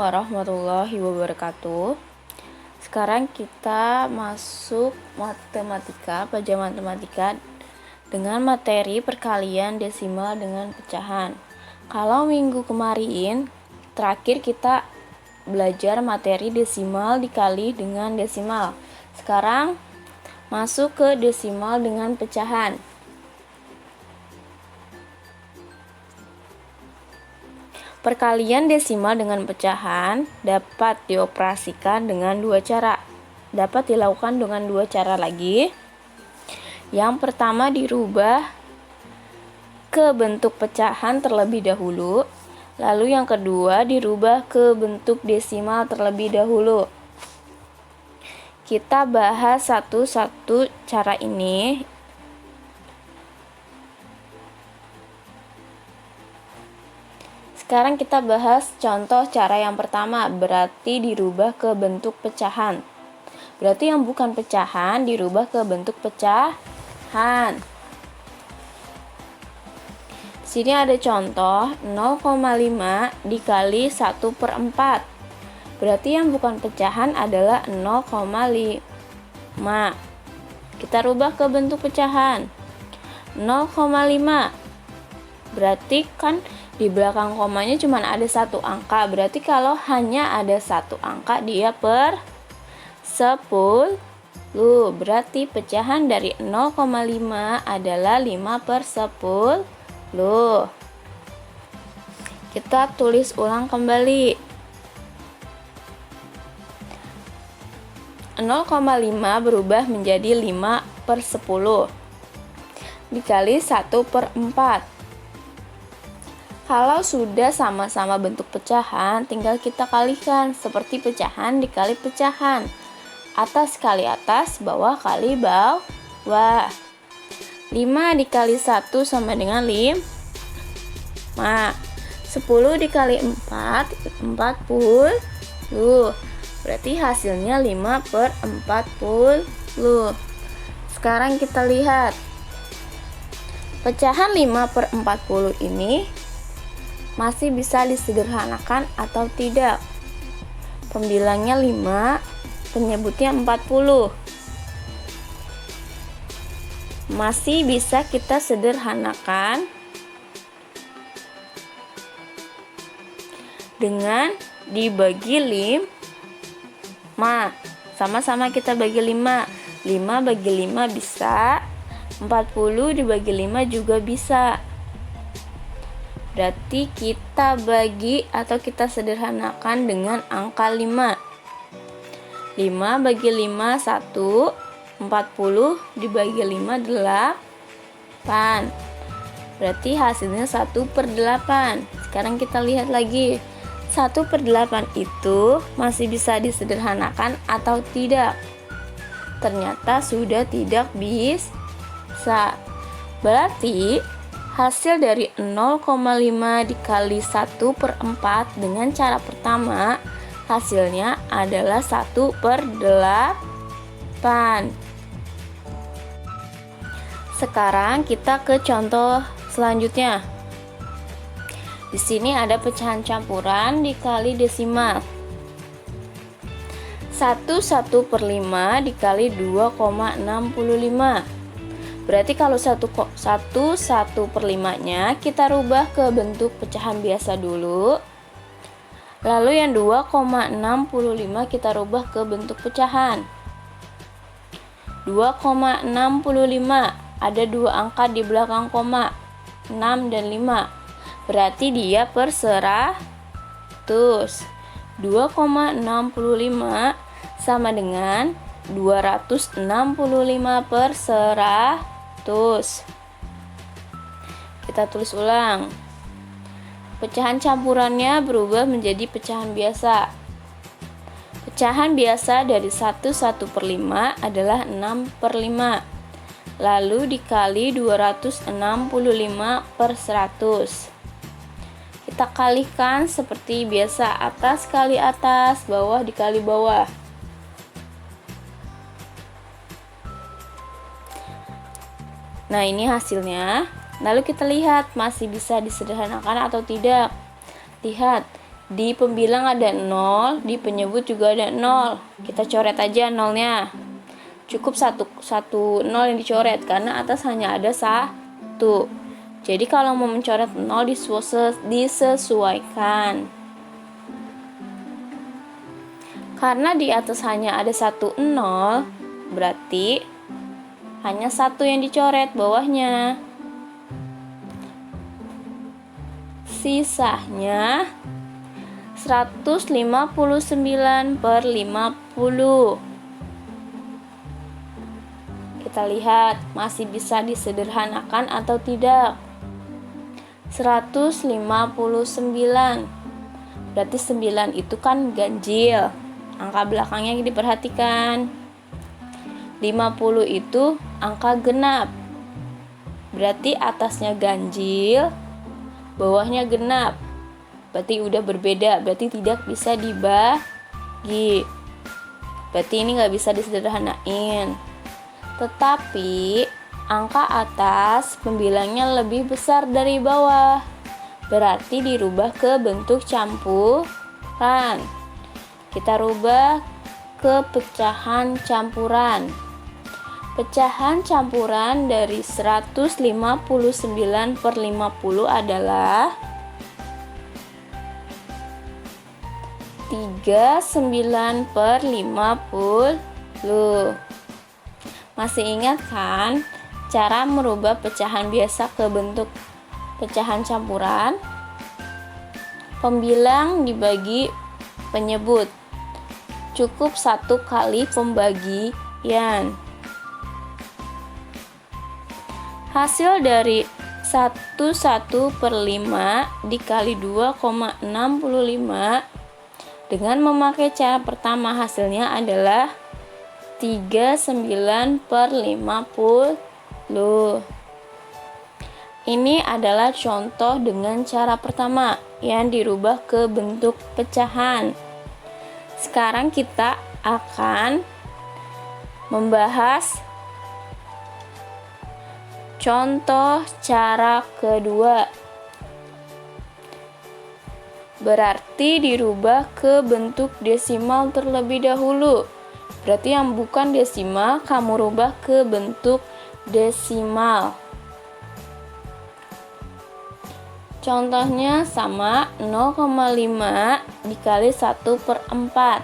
warahmatullahi wabarakatuh. Sekarang kita masuk pelajaran matematika dengan materi perkalian desimal dengan pecahan. Kalau minggu kemarin terakhir kita belajar materi desimal dikali dengan desimal. Sekarang masuk ke desimal dengan pecahan. Perkalian desimal dengan pecahan dapat dioperasikan dengan dua cara. Dapat dilakukan dengan dua cara lagi. Yang pertama, dirubah ke bentuk pecahan terlebih dahulu. Lalu yang kedua, dirubah ke bentuk desimal terlebih dahulu. Kita bahas satu-satu cara ini. Sekarang kita bahas contoh cara yang pertama, berarti dirubah ke bentuk pecahan. Berarti yang bukan pecahan dirubah ke bentuk pecahan. Di sini ada contoh 0,5 dikali 1/4. Berarti yang bukan pecahan adalah 0,5. Kita rubah ke bentuk pecahan. 0,5. Berarti kan di belakang komanya cuma ada satu angka. Berarti kalau hanya ada satu angka dia per 10. Berarti pecahan dari 0,5 adalah 5/10. Kita tulis ulang kembali. 0,5 berubah menjadi 5/10 dikali 1/4. Kalau sudah sama-sama bentuk pecahan, tinggal kita kalikan seperti pecahan dikali pecahan. Atas kali atas, bawah kali bawah. 5 dikali 1 sama dengan 5. 10 dikali 4, 40. Berarti hasilnya 5/40. Sekarang kita lihat. Pecahan 5/40 ini masih bisa disederhanakan atau tidak. Pembilangnya 5, penyebutnya 40. Masih bisa kita sederhanakan dengan dibagi 5. Sama-sama kita bagi 5. 5 bagi 5 bisa. 40 dibagi 5 juga bisa. Berarti kita bagi atau kita sederhanakan dengan angka 5. 5 bagi 5, 1. 40 dibagi 5, 8. Berarti hasilnya 1/8. Sekarang kita lihat lagi. 1/8 itu masih bisa disederhanakan atau tidak? Ternyata sudah tidak bisa. Berarti hasil dari 0,5 dikali 1/4 dengan cara pertama hasilnya adalah 1/8. Sekarang kita ke contoh selanjutnya. Di sini ada pecahan campuran dikali desimal. 1/5 dikali 2,65. Berarti kalau 1/5-nya kita rubah ke bentuk pecahan biasa dulu. Lalu yang 2,65 kita rubah ke bentuk pecahan. 2,65 ada dua angka di belakang koma, 6 dan 5. Berarti dia per 100. 2,65 sama dengan 265/100. Kita tulis ulang. Pecahan campurannya berubah menjadi pecahan biasa. Pecahan biasa dari 1/5 adalah 6/5. Lalu dikali 265/100. Kita kalikan seperti biasa, atas kali atas, bawah dikali bawah. Nah, ini hasilnya. Lalu kita lihat masih bisa disederhanakan atau tidak. Lihat, Di pembilang ada 0, di penyebut juga ada 0. Kita coret aja nolnya. Cukup satu 0 yang dicoret karena atas hanya ada 1. Jadi kalau mau mencoret 0 disesuaikan. Karena di atas hanya ada 1 0, berarti hanya 1 yang dicoret bawahnya. Sisanya 159/50. Kita lihat masih bisa disederhanakan atau tidak. 159. Berarti 9 itu kan ganjil. Angka belakangnya diperhatikan. 50 itu angka genap. Berarti atasnya ganjil, bawahnya genap. Berarti udah berbeda, berarti tidak bisa dibagi. Berarti ini nggak bisa disederhanain. Tetapi angka atas pembilangnya lebih besar dari bawah. Berarti dirubah ke bentuk campuran. Kita rubah ke pecahan campuran. Pecahan campuran dari 159/50 adalah 39/50. Masih ingat kan cara merubah pecahan biasa ke bentuk pecahan campuran? Pembilang dibagi penyebut. Cukup 1 kali pembagian. Hasil dari 1/5 dikali 2,65 dengan memakai cara pertama hasilnya adalah 39/50. Ini adalah contoh dengan cara pertama yang dirubah ke bentuk pecahan. Sekarang kita akan membahas contoh cara kedua. Berarti dirubah ke bentuk desimal terlebih dahulu. Berarti yang bukan desimal kamu rubah ke bentuk desimal. Contohnya sama 0,5 dikali 1/4.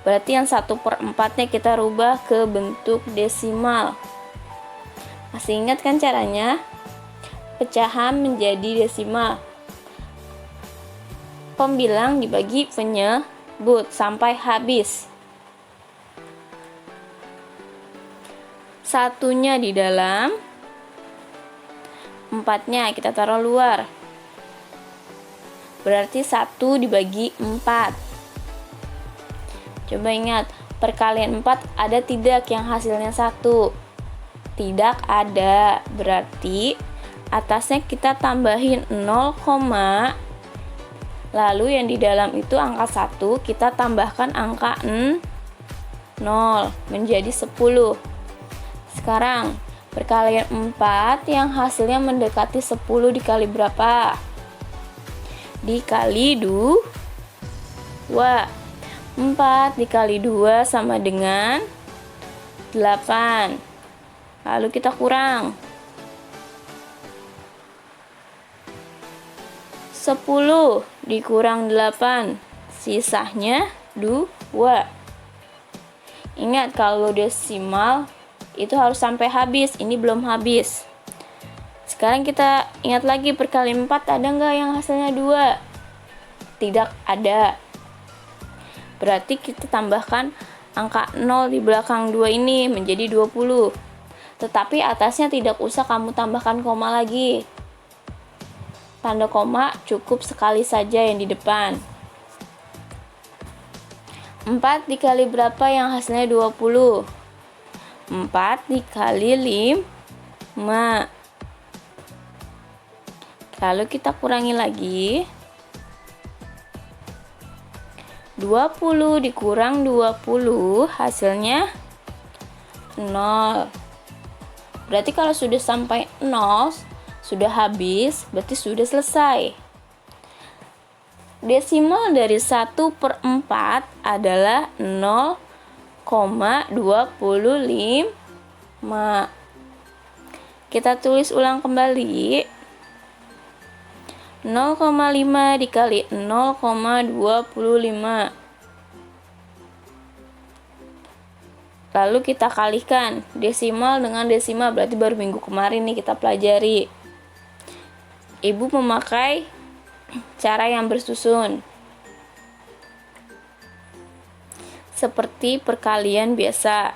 Berarti yang 1/4-nya kita rubah ke bentuk desimal. Masih ingat kan caranya? Pecahan menjadi desimal. Pembilang dibagi penyebut sampai habis. Satunya di dalam, 4-nya kita taruh luar. Berarti 1 dibagi 4. Coba ingat, perkalian 4 ada tidak yang hasilnya 1? Tidak ada. Berarti atasnya kita tambahin 0, lalu yang di dalam itu angka 1 kita tambahkan angka 0 menjadi 10. Sekarang perkalian 4 yang hasilnya mendekati 10 dikali berapa? Dikali 2. 4 dikali 2 sama dengan 8. Lalu kita kurang. 10 dikurang 8, sisanya 2. Ingat kalau desimal itu harus sampai habis, ini belum habis. Sekarang kita ingat lagi perkalian 4 ada nggak yang hasilnya 2? Tidak ada. Berarti kita tambahkan angka 0 di belakang 2 ini menjadi 20. Tetapi atasnya tidak usah kamu tambahkan koma lagi. Tanda koma cukup sekali saja yang di depan. 4 dikali berapa yang hasilnya 20? 4 dikali 5. Lalu kita kurangi lagi. 20 dikurang 20 hasilnya 0. Berarti kalau sudah sampai 0, sudah habis, berarti sudah selesai. Desimal dari 1/4 adalah 0,25. Kita tulis ulang kembali. 0,5 dikali 0,25. Lalu kita kalikan desimal dengan desimal, berarti baru minggu kemarin nih kita pelajari. Ibu memakai cara yang bersusun seperti perkalian biasa.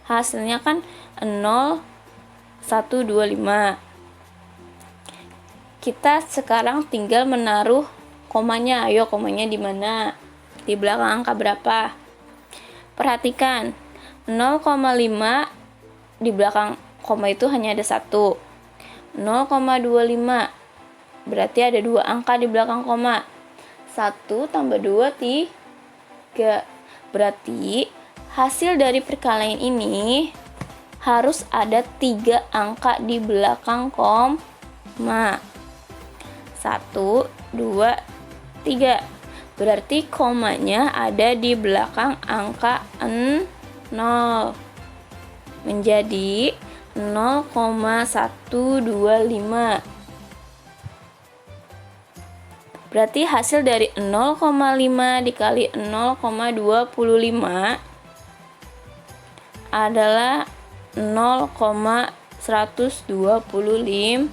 Hasilnya kan 0,125. Kita sekarang tinggal menaruh komanya. Ayo, komanya di mana? Di belakang angka berapa? Perhatikan, 0,5 di belakang koma itu hanya ada 1. 0,25 berarti ada 2 angka di belakang koma. 1 tambah 2, 3. Berarti hasil dari perkalian ini harus ada 3 angka di belakang koma. 1, 2, 3. Berarti komanya ada di belakang angka 0. Menjadi 0,125. Berarti hasil dari 0,5 dikali 0,25 adalah 0,125.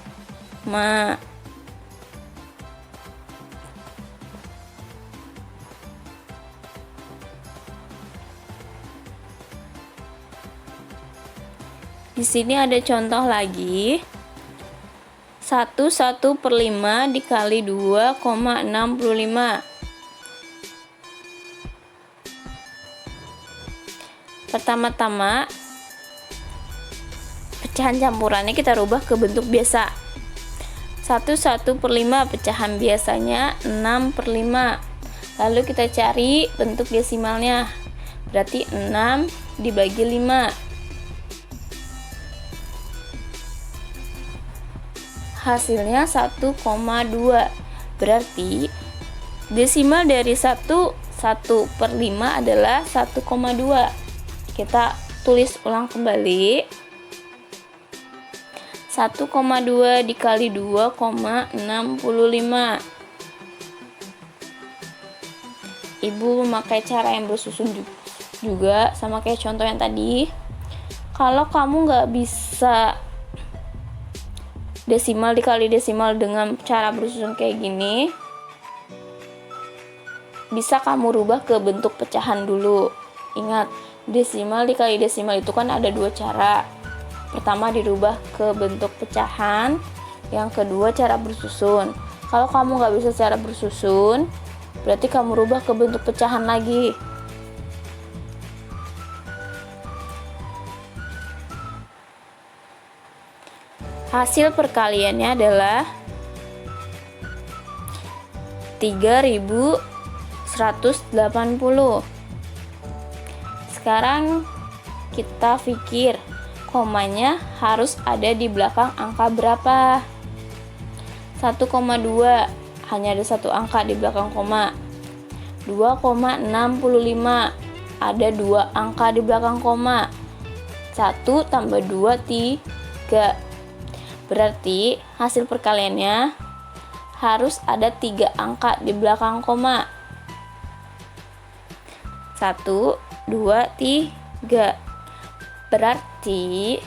Di sini ada contoh lagi. 1/5 dikali 2,65. Pertama-tama pecahan campurannya kita rubah ke bentuk biasa. 1/5 pecahan biasanya 6/5. Lalu kita cari bentuk desimalnya. Berarti 6 dibagi 5. Hasilnya 1,2. Berarti desimal dari 1/5 adalah 1,2. Kita tulis ulang kembali. 1,2 dikali 2,65. Ibu memakai cara yang bersusun juga sama kayak contoh yang tadi. Kalau kamu nggak bisa desimal dikali desimal dengan cara bersusun kayak gini, bisa kamu rubah ke bentuk pecahan dulu. Ingat, desimal dikali desimal itu kan ada 2 cara. Pertama dirubah ke bentuk pecahan, yang kedua cara bersusun. Kalau kamu nggak bisa cara bersusun, berarti kamu rubah ke bentuk pecahan lagi. Hasil perkaliannya adalah 3.180. Sekarang kita pikir komanya harus ada di belakang angka berapa? 1,2 hanya ada 1 angka di belakang koma. 2,65 ada 2 angka di belakang koma. 1 tambah 2, 3. Berarti hasil perkaliannya harus ada 3 angka di belakang koma. 1, 2, 3. Berarti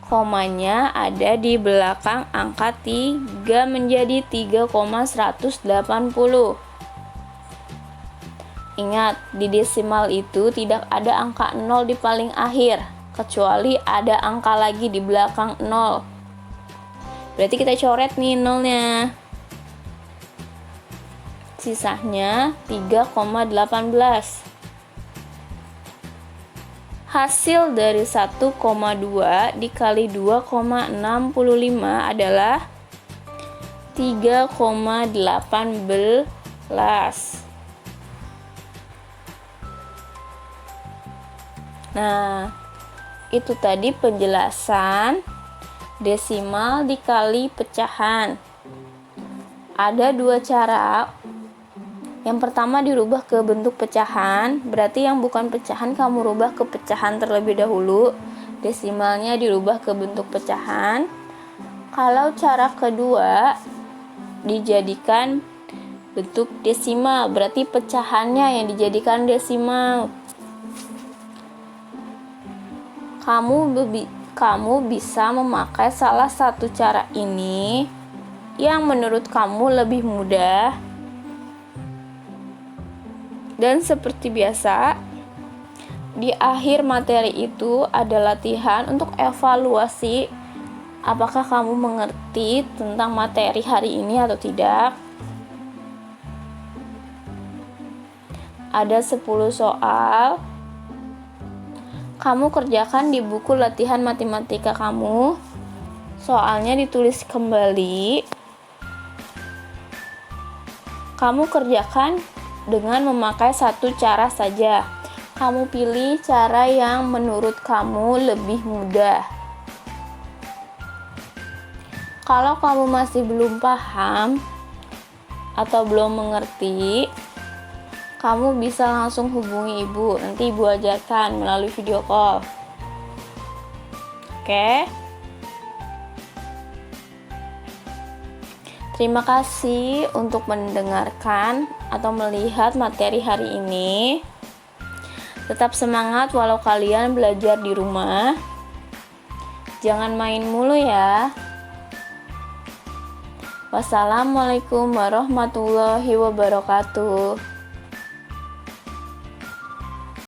komanya ada di belakang angka 3 menjadi 3,180. Ingat, di desimal itu tidak ada angka 0 di paling akhir, kecuali ada angka lagi di belakang 0. Berarti kita coret nih 0-nya. Sisanya 3,18. Hasil dari 1,2 dikali 2,65 adalah 3,18. Nah, itu tadi penjelasan desimal dikali pecahan. Ada dua cara. Yang pertama dirubah ke bentuk pecahan, berarti yang bukan pecahan kamu rubah ke pecahan terlebih dahulu. Desimalnya dirubah ke bentuk pecahan. Kalau cara kedua dijadikan bentuk desimal, berarti pecahannya yang dijadikan desimal. Kamu bisa memakai salah satu cara ini yang menurut kamu lebih mudah. Dan seperti biasa, di akhir materi itu ada latihan untuk evaluasi apakah kamu mengerti tentang materi hari ini atau tidak. Ada 10 soal. Kamu kerjakan di buku latihan matematika kamu. Soalnya ditulis kembali. Kamu kerjakan dengan memakai satu cara saja. Kamu pilih cara yang menurut kamu lebih mudah. Kalau kamu masih belum paham atau belum mengerti, kamu bisa langsung hubungi ibu. Nanti ibu ajarkan melalui video call. Oke? Terima kasih untuk mendengarkan atau melihat materi hari ini. Tetap semangat walau kalian belajar di rumah. Jangan main mulu ya. Wassalamualaikum warahmatullahi wabarakatuh.